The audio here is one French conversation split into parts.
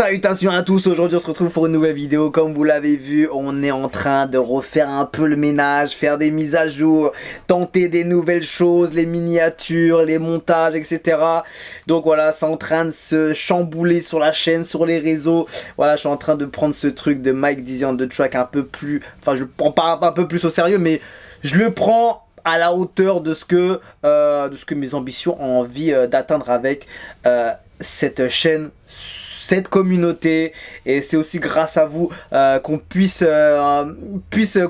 Salutations à tous, aujourd'hui on se retrouve pour une nouvelle vidéo. Comme vous l'avez vu, on est en train de refaire un peu le ménage, faire des mises à jour, tenter des nouvelles choses, les miniatures, les montages, etc. Donc voilà, c'est en train de se chambouler sur la chaîne, sur les réseaux. Voilà, je suis en train de prendre ce truc de Mike Dizzy on the Track un peu plus, enfin je le prends pas un peu plus au sérieux, mais je le prends à la hauteur de ce que mes ambitions ont envie d'atteindre avec cette chaîne, cette communauté. Et c'est aussi grâce à vous qu'on puisse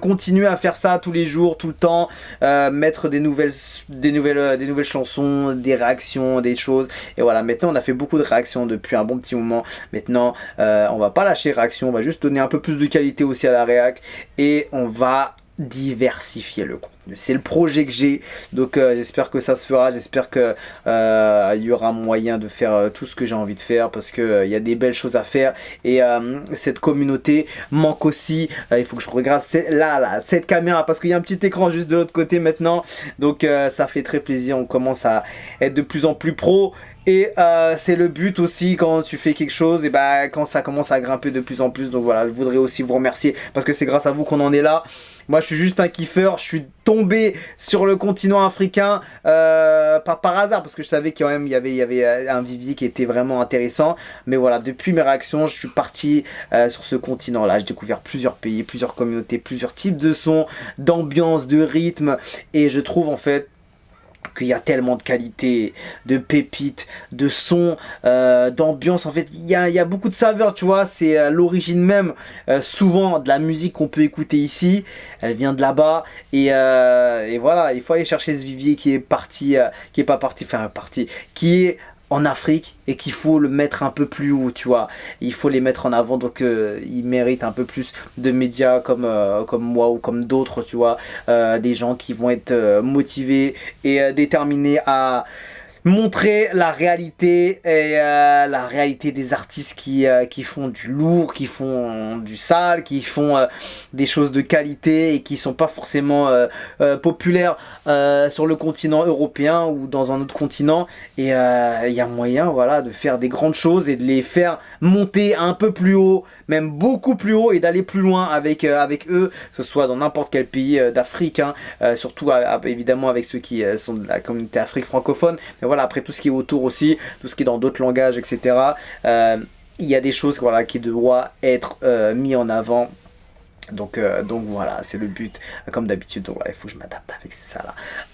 continuer à faire ça tous les jours, tout le temps, mettre des nouvelles chansons, des réactions, des choses. Et voilà, maintenant on a fait beaucoup de réactions depuis un bon petit moment. Maintenant on va pas lâcher réaction, on va juste donner un peu plus de qualité aussi à la réac et on va diversifier le contenu. C'est le projet que j'ai, donc j'espère que ça se fera, j'espère que il y aura moyen de faire tout ce que j'ai envie de faire, parce que il y a des belles choses à faire. Et cette communauté manque aussi. Il faut que je regarde cette caméra, parce qu'il y a un petit écran juste de l'autre côté maintenant, donc ça fait très plaisir. On commence à être de plus en plus pro. Et c'est le but aussi quand tu fais quelque chose, et bah quand ça commence à grimper de plus en plus. Donc voilà, je voudrais aussi vous remercier, parce que c'est grâce à vous qu'on en est là. Moi je suis juste un kiffeur, je suis tombé sur le continent africain pas par hasard, parce que je savais qu'il y avait un vivier qui était vraiment intéressant. Mais voilà, depuis mes réactions, je suis parti sur ce continent là. J'ai découvert plusieurs pays, plusieurs communautés, plusieurs types de sons, d'ambiance, de rythme. Et je trouve en fait qu'il y a tellement de qualité, de pépites, de sons, d'ambiance. En fait, il y a beaucoup de saveurs, tu vois. C'est l'origine même, souvent, de la musique qu'on peut écouter ici. Elle vient de là-bas. Et voilà, il faut aller chercher ce vivier qui est parti, qui est en Afrique, et qu'il faut le mettre un peu plus haut, tu vois. Il faut les mettre en avant, donc ils méritent un peu plus de médias comme moi ou comme d'autres, tu vois. Des gens qui vont être motivés et déterminés à montrer la réalité, et la réalité des artistes qui font du lourd, qui font du sale, qui font des choses de qualité, et qui sont pas forcément populaires sur le continent européen ou dans un autre continent. Et il y a moyen, voilà, de faire des grandes choses et de les faire monter un peu plus haut, même beaucoup plus haut, et d'aller plus loin avec eux, que ce soit dans n'importe quel pays d'Afrique, hein, surtout évidemment avec ceux qui sont de la communauté Afrique francophone. Mais voilà, après tout ce qui est autour aussi, tout ce qui est dans d'autres langages, etc. Il y a des choses, voilà, qui doivent être mis en avant. Donc voilà, c'est le but, comme d'habitude. Donc voilà, il faut que je m'adapte avec ça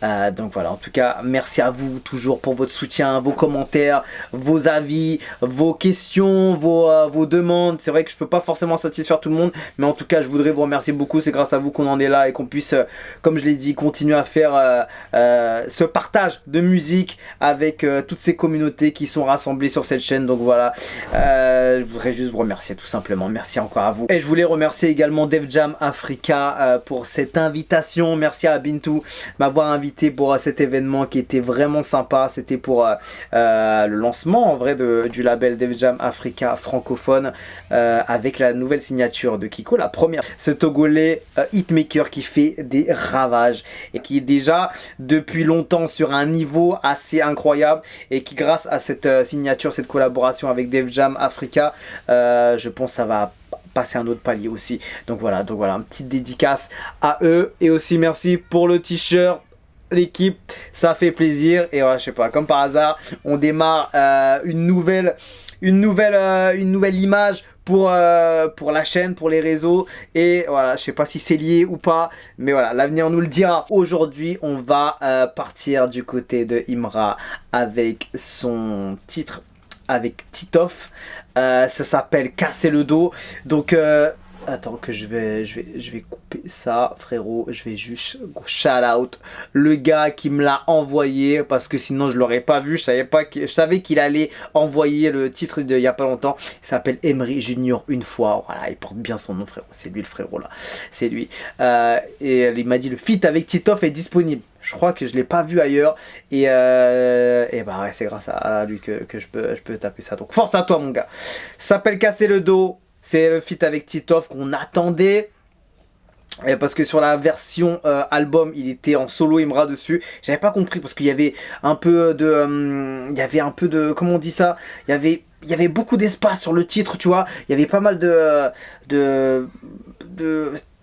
là. Donc voilà, en tout cas, merci à vous toujours pour votre soutien, vos commentaires, vos avis, vos questions, vos demandes. C'est vrai que je peux pas forcément satisfaire tout le monde, mais en tout cas, je voudrais vous remercier beaucoup. C'est grâce à vous qu'on en est là, et qu'on puisse, comme je l'ai dit, continuer à faire ce partage de musique avec toutes ces communautés qui sont rassemblées sur cette chaîne. Donc voilà, je voudrais juste vous remercier tout simplement. Merci encore à vous. Et je voulais remercier également Def Jam Africa pour cette invitation. Merci à Bintou m'avoir invité pour cet événement qui était vraiment sympa. C'était pour le lancement en vrai du label Def Jam Africa francophone, avec la nouvelle signature de Kiko, la première. Ce Togolais hitmaker qui fait des ravages, et qui est déjà depuis longtemps sur un niveau assez incroyable, et qui, grâce à cette signature, cette collaboration avec Def Jam Africa, je pense que ça va passer un autre palier aussi. Donc voilà, une petite dédicace à eux. Et aussi merci pour le t-shirt, l'équipe, ça fait plaisir. Et voilà, je sais pas, comme par hasard, on démarre une nouvelle image pour la chaîne, pour les réseaux. Et voilà, je sais pas si c'est lié ou pas, mais voilà, l'avenir nous le dira. Aujourd'hui, on va partir du côté de Imra avec son titre avec Titoff. Ça s'appelle Casser le dos. Donc attends que je vais couper ça, frérot. Je vais juste shout out le gars qui me l'a envoyé, parce que sinon je l'aurais pas vu. Je savais qu'il allait envoyer le titre il y a pas longtemps. Il s'appelle Emery Junior une fois. Voilà, il porte bien son nom, frérot. C'est lui le frérot là. C'est lui. Et il m'a dit le feat avec Titoff est disponible. Je crois que je l'ai pas vu ailleurs, et bah ouais, c'est grâce à lui que je peux taper ça. Donc force à toi mon gars. Ça s'appelle Casser le dos. C'est le feat avec Titoff qu'on attendait. Parce que sur la version album, il était en solo Imra dessus. J'avais pas compris parce qu'il y avait un peu de, comment on dit ça, il y avait beaucoup d'espace sur le titre, tu vois. Il y avait pas mal de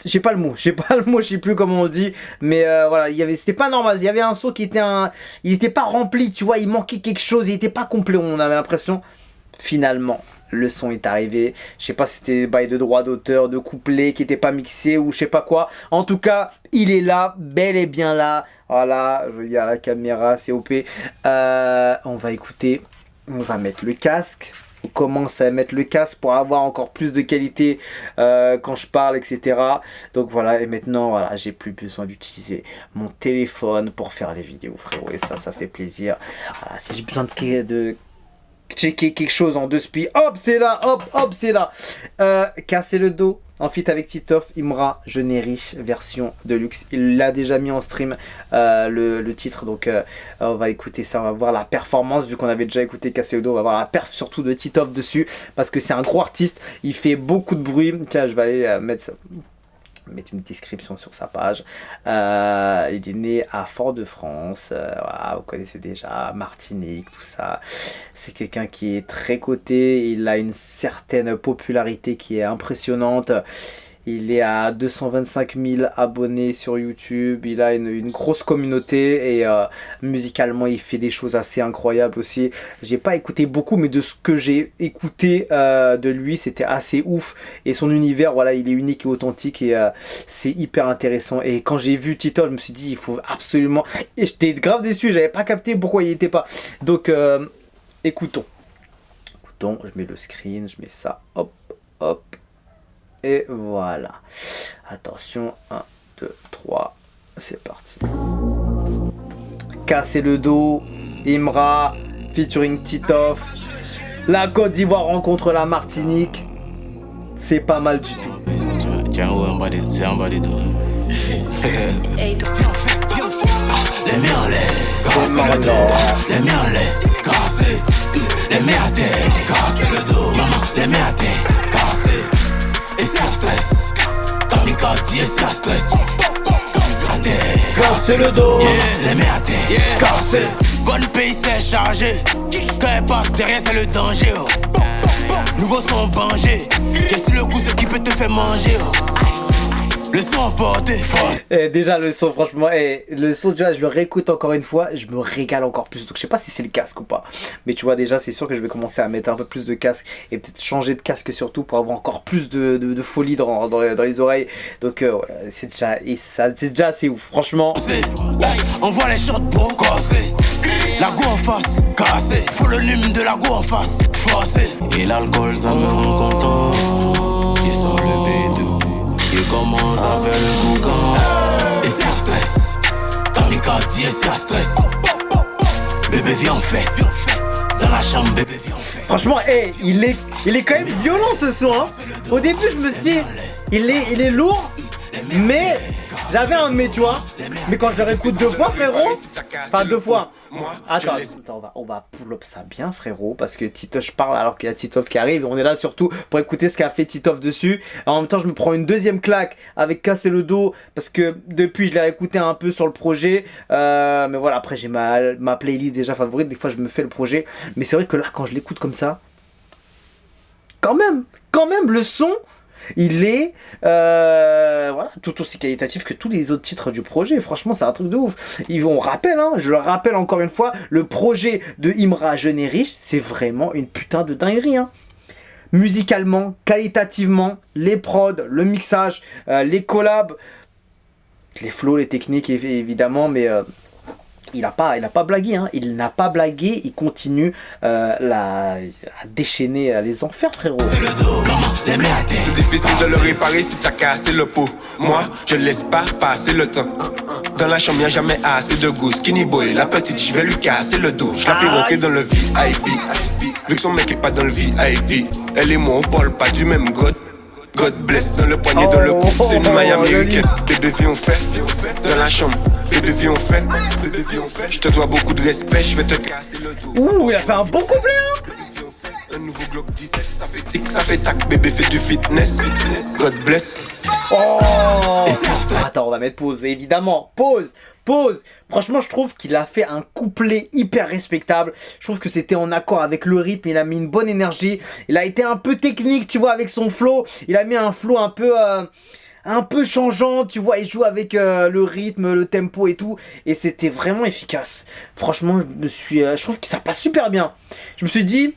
j'ai pas le mot, je sais plus comment on dit, mais voilà, c'était pas normal. Il y avait un son il était pas rempli, tu vois. Il manquait quelque chose, il était pas complet. On avait l'impression. Finalement, le son est arrivé. Je sais pas si c'était bail de droit d'auteur, de couplet qui était pas mixé ou je sais pas quoi. En tout cas, il est là, bel et bien là. Voilà, je dis à la caméra, c'est OP. On va écouter, on va mettre le casque. On commence à mettre le casque pour avoir encore plus de qualité quand je parle, etc. Donc voilà, et maintenant, voilà, j'ai plus besoin d'utiliser mon téléphone pour faire les vidéos, frérot. Et ça fait plaisir. Voilà, si j'ai besoin de checker quelque chose en 2 spi, hop c'est là, hop c'est là. Casser le dos en feat avec Titoff, Imra, Jeune et riche, version deluxe. Il l'a déjà mis en stream le titre, donc on va écouter ça, on va voir la performance, vu qu'on avait déjà écouté Casser le dos, on va voir la perf surtout de Titoff dessus, parce que c'est un gros artiste, il fait beaucoup de bruit. Tiens, je vais aller mettre une description sur sa page. Il est né à Fort-de-France, voilà, vous connaissez déjà Martinique, tout ça. C'est quelqu'un qui est très coté, il a une certaine popularité qui est impressionnante. Il est à 225 000 abonnés sur YouTube. Il a une grosse communauté et musicalement il fait des choses assez incroyables aussi. J'ai pas écouté beaucoup, mais de ce que j'ai écouté de lui, c'était assez ouf. Et son univers, voilà, il est unique et authentique et c'est hyper intéressant. Et quand j'ai vu Tito, je me suis dit il faut absolument. Et j'étais grave déçu, j'avais pas capté pourquoi il était pas. Donc écoutons. Je mets le screen, je mets ça. Hop, hop. Et voilà. Attention, 1, 2, 3, c'est parti. Casser le dos, Imra, featuring Titoff. La Côte d'Ivoire rencontre la Martinique. C'est pas mal du tout. Les miens en l'air, casser le dos. Les miens en l'air, casser. Les miens à terre, casser le dos. Maman, les miens à terre, casser. Et ça stresse, quand les casses disent ça stresse. À terre, casser le dos. Les mains à terre, casser. Bonne pays c'est chargé. Quand elle passe derrière c'est le danger. Nouveau son bangé. J'ai su le coup ce qui peut te faire manger. Le son emporté fort. Déjà le son, franchement, le son, tu vois, je le réécoute encore une fois, je me régale encore plus. Donc je sais pas si c'est le casque ou pas, mais tu vois, déjà c'est sûr que je vais commencer à mettre un peu plus de casque et peut-être changer de casque surtout pour avoir encore plus de folie dans les oreilles. Donc ouais, c'est déjà assez ouf, franchement. On voit les shorts pour casser. La go en face, cassé. Faut le nume de la go en face, forcé. Et l'alcool ça me rend content. Qui sort le bédou. Il commence à faire le boucan. Et ça stresse. Quand les casses disent ça stresse. Bébé viens on fait. Dans la chambre bébé viens on fait. Franchement, il est quand même violent ce son, hein. Au début je me suis dit, il est lourd, mais j'avais un mais, tu vois. Mais quand je le réécoute 2 fois, frérot, enfin 2 fois. Attends, on va pull up ça bien, frérot, parce que Titoff parle alors qu'il y a Titoff qui arrive. On est là surtout pour écouter ce qu'a fait Titoff dessus. En même temps, je me prends une deuxième claque avec Casser le dos, parce que depuis, je l'ai réécouté un peu sur le projet. Mais voilà, après, j'ai ma playlist déjà favorite. Des fois, je me fais le projet. Mais c'est vrai que là, quand je l'écoute comme ça, quand même, le son. Il est voilà, tout aussi qualitatif que tous les autres titres du projet. Franchement, c'est un truc de ouf. On rappelle, hein, je le rappelle encore une fois, le projet de Imra Jeune et riche, c'est vraiment une putain de dinguerie. Hein. Musicalement, qualitativement, les prods, le mixage, les collabs, les flows, les techniques évidemment, mais il n'a pas blagué, hein. Il n'a pas blagué, il continue à déchaîner les enfers, frérot. C'est difficile de le réparer si t'as cassé le pot. Moi, je laisse pas passer le temps. Dans la chambre, y'a jamais assez de goût. Skinny boy, la petite, je vais lui casser le dos. Je la fais rentrer dans le VIP. Vu que son mec est pas dans le VIP. Elle et moi, on parle pas du même God. God bless dans le poignet, dans le cou. C'est une maille américaine. Bébé, viens, on fait. Dans la chambre. Bébé, viens, on fait. Je te dois beaucoup de respect, je vais te casser le dos. Ouh, il a fait un bon couplet, hein. Un nouveau Glock 17, ça fait tic, ça fait tac, bébé fait du fitness. God bless. Oh. Attends, on va mettre pause, évidemment. Pause. Franchement, je trouve qu'il a fait un couplet hyper respectable. Je trouve que c'était en accord avec le rythme. Il a mis une bonne énergie. Il a été un peu technique, tu vois, avec son flow. Il a mis un flow un peu changeant, tu vois, il joue avec le rythme, le tempo et tout, et c'était vraiment efficace. Franchement, je trouve que ça passe super bien. Je me suis dit,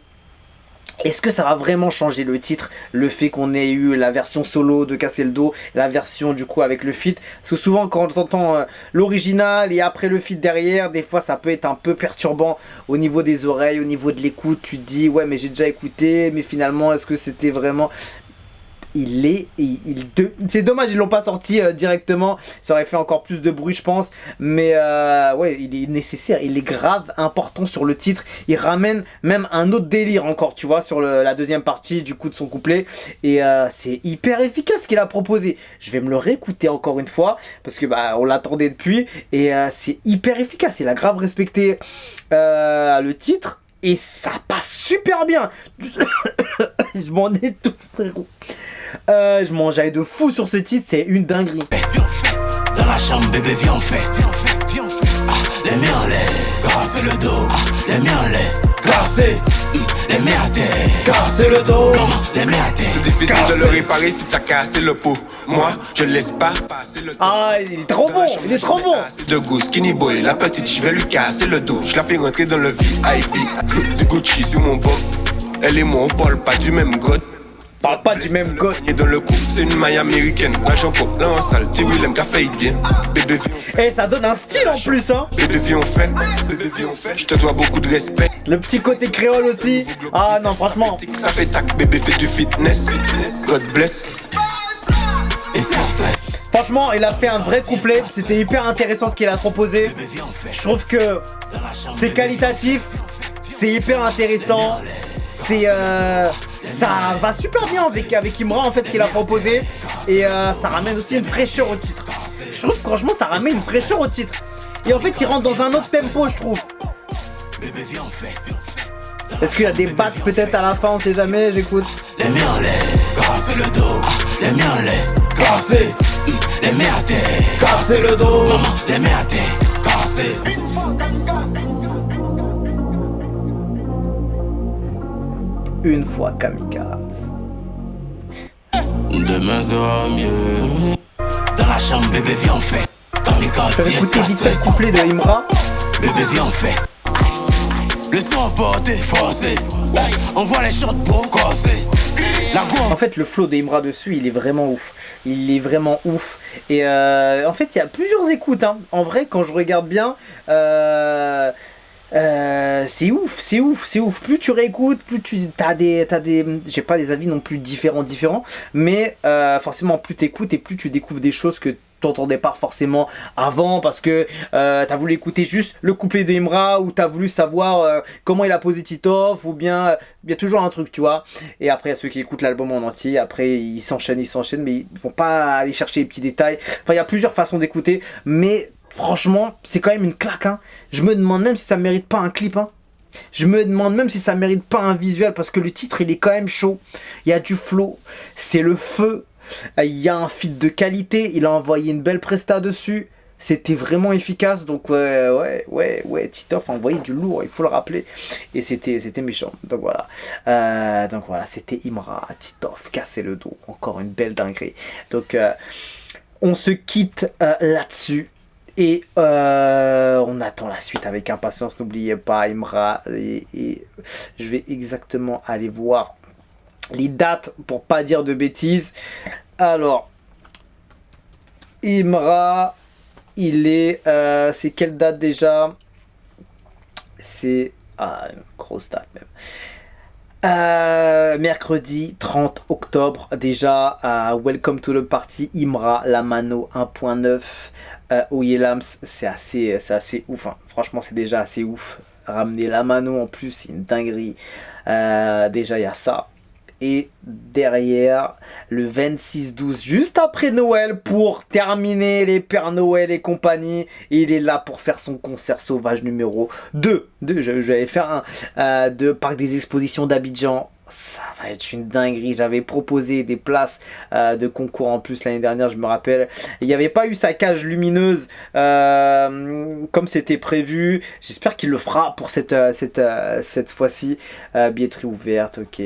est-ce que ça va vraiment changer le titre, le fait qu'on ait eu la version solo de Casser le dos, la version du coup avec le feat, parce que souvent quand on entend l'original et après le feat derrière, des fois ça peut être un peu perturbant au niveau des oreilles, au niveau de l'écoute, tu te dis ouais mais j'ai déjà écouté, mais finalement est-ce que c'était vraiment... C'est dommage, ils l'ont pas sorti directement. Ça aurait fait encore plus de bruit, je pense. Mais ouais, il est nécessaire. Il est grave important sur le titre. Il ramène même un autre délire encore, tu vois, sur la deuxième partie du coup de son couplet. Et c'est hyper efficace ce qu'il a proposé. Je vais me le réécouter encore une fois parce que bah on l'attendait depuis. Et c'est hyper efficace. Il a grave respecté le titre. Et ça passe super bien. Je m'en étouffe, frérot. Je m'enjaille de fou sur ce titre, c'est une dinguerie. Viens on fait, dans la chambre bébé viens on fait. Ah, les miens en lait, casser le dos. Ah, les miens en lait, casser. Les miens à terre, casser le dos. Les miens à terre. C'est difficile de le réparer si t'as cassé le pot. Moi, je laisse pas passer le temps. Ah, il est trop bon, il est trop bon. De goût, skinny boy, la petite, je vais lui casser le dos. Je la fais rentrer dans le VIP. Du Gucci sur mon bord. Elle et moi, on parle pas du même god. Parle pas du même god. Et dans le coup, c'est une maille américaine. L'argent pour là en salle, T. Willem qui a fait bien. Bébé, viens. Eh, ça donne un style en plus, hein. Bébé, viens, on fait. Bébé, viens, on fait. Je te dois beaucoup de respect. Le petit côté créole aussi. Ah non, franchement. Ça fait tac, bébé, fait du fitness. God bless. Et ça stress. Franchement, il a fait un vrai couplet. C'était hyper intéressant ce qu'il a proposé. Je trouve que c'est qualitatif. C'est hyper intéressant. C'est ça va super bien avec Imra en fait qu'il a proposé. Et ça ramène aussi une fraîcheur au titre. Je trouve que franchement ça ramène une fraîcheur au titre. Et en fait il rentre dans un autre tempo je trouve. Est-ce qu'il y a des battes peut-être à la fin, on sait jamais, j'écoute. Les miens en lait, casser le dos. Ah, les miens en lait, casser. Les miens à terre, casser le dos. Maman, les miens à terre, casser. Une fois kamikaze. Demain sera mieux. Dans la chambre, bébé, viens on fait. Kamikaze, Je vais écouter vite fait le couplet de Imra. Bébé, viens on fait. Le son emporté, forcé. On voit les shorts pour casser. La gourde. En fait le flow de Imra dessus il est vraiment ouf. Il est vraiment ouf. Et en fait il y a plusieurs écoutes hein. En vrai quand je regarde bien c'est ouf. Plus tu réécoutes, plus t'as des, j'ai pas des avis non plus différents, mais forcément plus t'écoutes et plus tu découvres des choses que t'entendais pas forcément avant parce que t'as voulu écouter juste le couplet de Imra ou t'as voulu savoir comment il a posé Titoff ou bien il y a toujours un truc tu vois. Et après il y a ceux qui écoutent l'album en entier, après ils s'enchaînent mais ils vont pas aller chercher les petits détails. Enfin il y a plusieurs façons d'écouter mais franchement, c'est quand même une claque. Hein. Je me demande même si ça mérite pas un clip. Hein. Je me demande même si ça mérite pas un visuel parce que le titre il est quand même chaud. Il y a du flow, c'est le feu. Il y a un feat de qualité. Il a envoyé une belle presta dessus. C'était vraiment efficace. Donc ouais. Titoff a envoyé du lourd, il faut le rappeler. Et c'était méchant. Donc voilà. C'était Imra, Titoff, casser le dos. Encore une belle dinguerie. Donc on se quitte là-dessus. Et on attend la suite avec impatience, n'oubliez pas Imra et je vais exactement aller voir les dates pour pas dire de bêtises. Alors Imra, il est c'est quelle date déjà? C'est une grosse date même. Mercredi 30 octobre déjà Welcome to the Party Imra La Mano 1.9 Oyelams, c'est assez ouf hein. Franchement c'est déjà assez ouf. Ramener La Mano en plus c'est une dinguerie. Déjà il y a ça Et derrière, le 26-12, juste après Noël, pour terminer les Pères Noël et compagnie, il est là pour faire son concert sauvage numéro 2. J'avais fait un de Parc des Expositions d'Abidjan. Ça va être une dinguerie. J'avais proposé des places de concours en plus l'année dernière, je me rappelle. Il n'y avait pas eu sa cage lumineuse comme c'était prévu. J'espère qu'il le fera pour cette fois-ci. Billetterie ouverte, ok.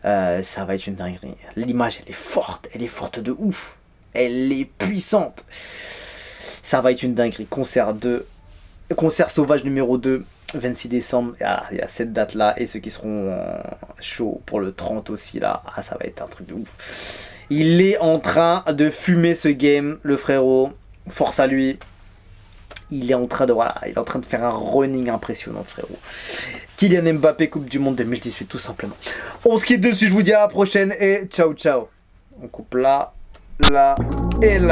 Ça va être une dinguerie. L'image, elle est forte de ouf. Elle est puissante. Ça va être une dinguerie. Concert sauvage numéro 2. 26 décembre, il y a cette date là et ceux qui seront chauds pour le 30 aussi là, ça va être un truc de ouf. Il est en train de fumer ce game, le frérot, force à lui. Il est en train de faire un running impressionnant, frérot. Kylian Mbappé, Coupe du Monde 2018 tout simplement. On se quitte dessus, je vous dis à la prochaine et ciao ciao. On coupe là et là.